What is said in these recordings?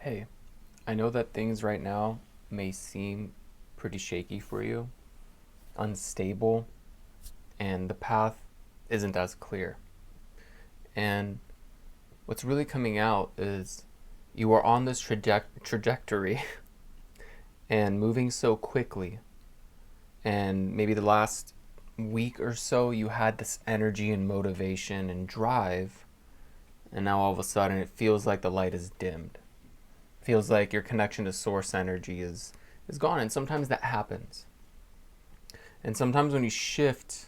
Hey, I know that things right now may seem pretty shaky for you, unstable, and the path isn't as clear. And what's really coming out is you are on this trajectory and moving so quickly. And maybe the last week or so, you had this energy and motivation and drive, and now all of a sudden it feels like the light is dimmed. Feels like your connection to source energy is gone, and sometimes that happens. And sometimes when you shift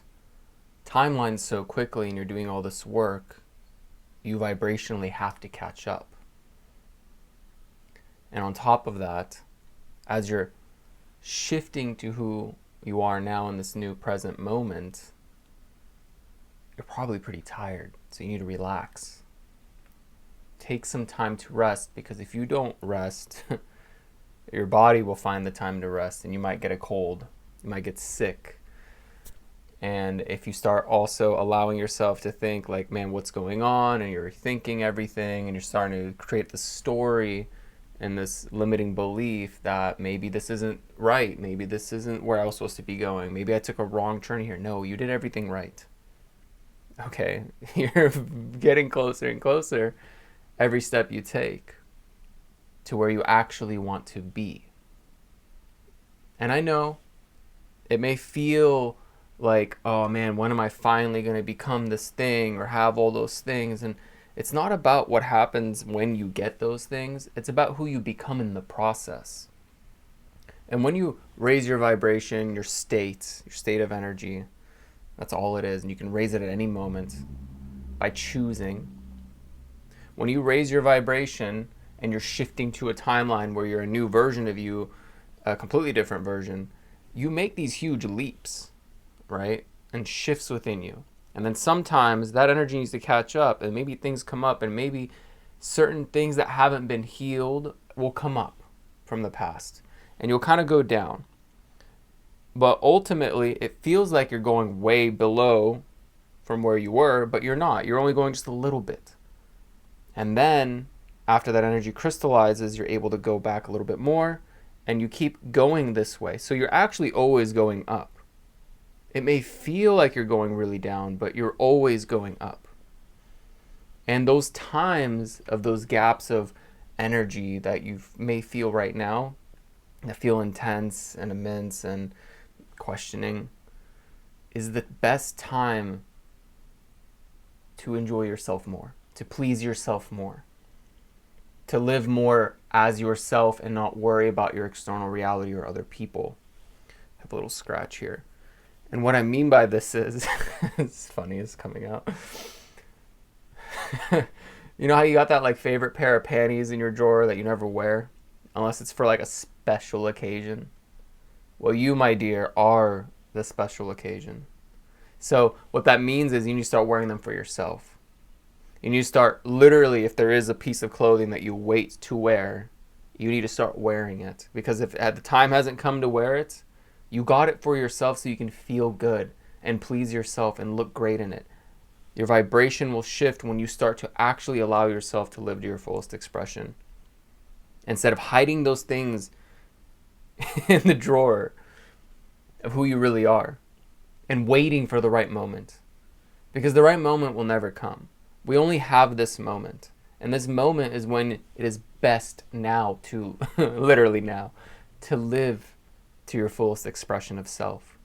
timelines so quickly and you're doing all this work, you vibrationally have to catch up. And on top of that, as you're shifting to who you are now in this new present moment, you're probably pretty tired, so you need to relax. Take some time to rest, because if you don't rest, your body will find the time to rest, and you might get a cold, you might get sick. And if you start also allowing yourself to think like, man, what's going on, and you're thinking everything, and you're starting to create this story and this limiting belief that maybe this isn't right, maybe this isn't where I was supposed to be going, maybe I took a wrong turn here. No, you did everything right. Okay, you're getting closer and closer every step you take to where you actually want to be. And I know it may feel like, oh man, when am I finally going to become this thing or have all those things? And it's not about what happens when you get those things, it's about who you become in the process. And when you raise your vibration, your state of energy, that's all it is. And you can raise it at any moment by choosing. When you raise your vibration and you're shifting to a timeline where you're a new version of you, a completely different version, you make these huge leaps, right? And shifts within you. And then sometimes that energy needs to catch up, and maybe things come up, and maybe certain things that haven't been healed will come up from the past. And you'll kind of go down. But ultimately, it feels like you're going way below from where you were, but you're not. You're only going just a little bit. And then after that energy crystallizes, you're able to go back a little bit more, and you keep going this way. So you're actually always going up. It may feel like you're going really down, but you're always going up. And those times of those gaps of energy that you may feel right now, that feel intense and immense and questioning, is the best time to enjoy yourself more, to please yourself more, to live more as yourself and not worry about your external reality or other people. I have a little scratch here. And what I mean by this is, it's funny, it's coming out. You know how you got that like favorite pair of panties in your drawer that you never wear, unless it's for like a special occasion? Well, you, my dear, are the special occasion. So what that means is you need to start wearing them for yourself. You need to start, literally, if there is a piece of clothing that you wait to wear, you need to start wearing it. Because if at the time hasn't come to wear it, you got it for yourself so you can feel good and please yourself and look great in it. Your vibration will shift when you start to actually allow yourself to live to your fullest expression. Instead of hiding those things in the drawer of who you really are and waiting for the right moment. Because the right moment will never come. We only have this moment. And this moment is when it is best now to, literally now, to live to your fullest expression of self.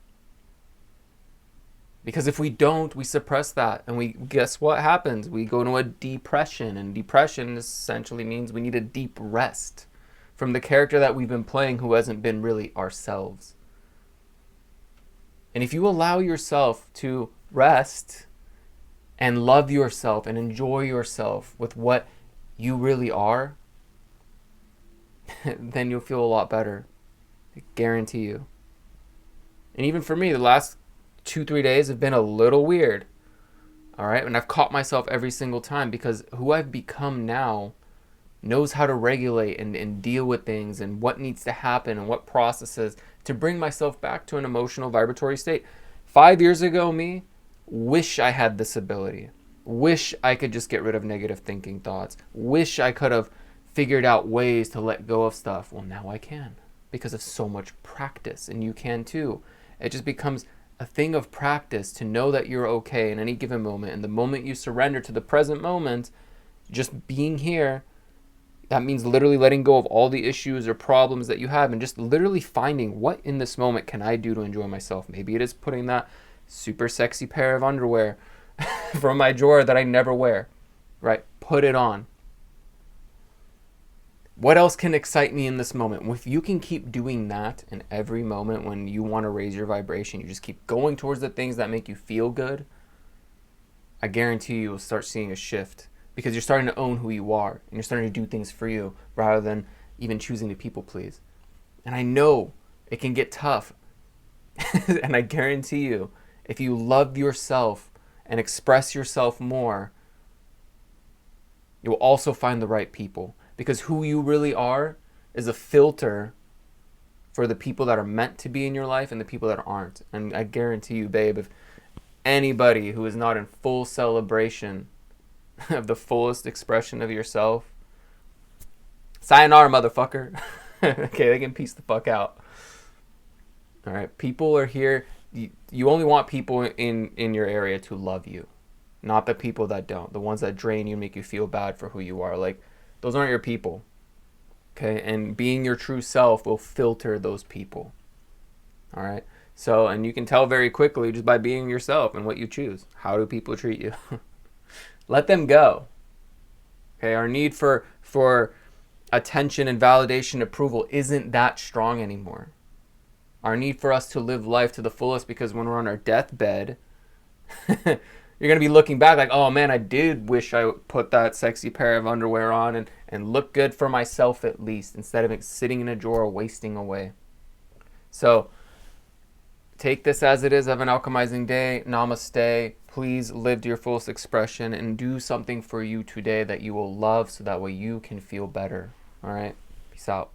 Because if we don't, we suppress that, and we guess what happens? We go into a depression, and depression essentially means we need a deep rest from the character that we've been playing who hasn't been really ourselves. And if you allow yourself to rest and love yourself and enjoy yourself with what you really are, then you'll feel a lot better. I guarantee you. And even for me, the last 2-3 days have been a little weird. All right. And I've caught myself every single time, because who I've become now knows how to regulate and deal with things and what needs to happen and what processes to bring myself back to an emotional vibratory state. 5 years ago, me, wish I had this ability. Wish I could just get rid of negative thinking thoughts. Wish I could have figured out ways to let go of stuff. Well, now I can because of so much practice, and you can too. It just becomes a thing of practice to know that you're okay in any given moment. And the moment you surrender to the present moment, just being here, that means literally letting go of all the issues or problems that you have and just literally finding what in this moment can I do to enjoy myself. Maybe it is putting that super sexy pair of underwear from my drawer that I never wear, right? Put it on. What else can excite me in this moment? If you can keep doing that in every moment when you want to raise your vibration, you just keep going towards the things that make you feel good, I guarantee you will start seeing a shift. Because you're starting to own who you are, and you're starting to do things for you rather than even choosing to people please. And I know it can get tough. And I guarantee you, if you love yourself and express yourself more, you will also find the right people. Because who you really are is a filter for the people that are meant to be in your life and the people that aren't. And I guarantee you, babe, if anybody who is not in full celebration of the fullest expression of yourself, sayonara, motherfucker. Okay, they can peace the fuck out. All right, people are here. You only want people in your area to love you, not the people that don't. The ones that drain you, make you feel bad for who you are. Like, those aren't your people. Okay, and being your true self will filter those people. All right, so, and you can tell very quickly just by being yourself and what you choose. How do people treat you? Let them go. Okay, our need for attention and validation, approval isn't that strong anymore. Our need for us to live life to the fullest, because when we're on our deathbed, you're going to be looking back like, oh man, I did wish I put that sexy pair of underwear on and look good for myself at least, instead of it sitting in a drawer wasting away. So take this as it is. Have an alchemizing day. Namaste. Please live to your fullest expression and do something for you today that you will love, so that way you can feel better. All right? Peace out.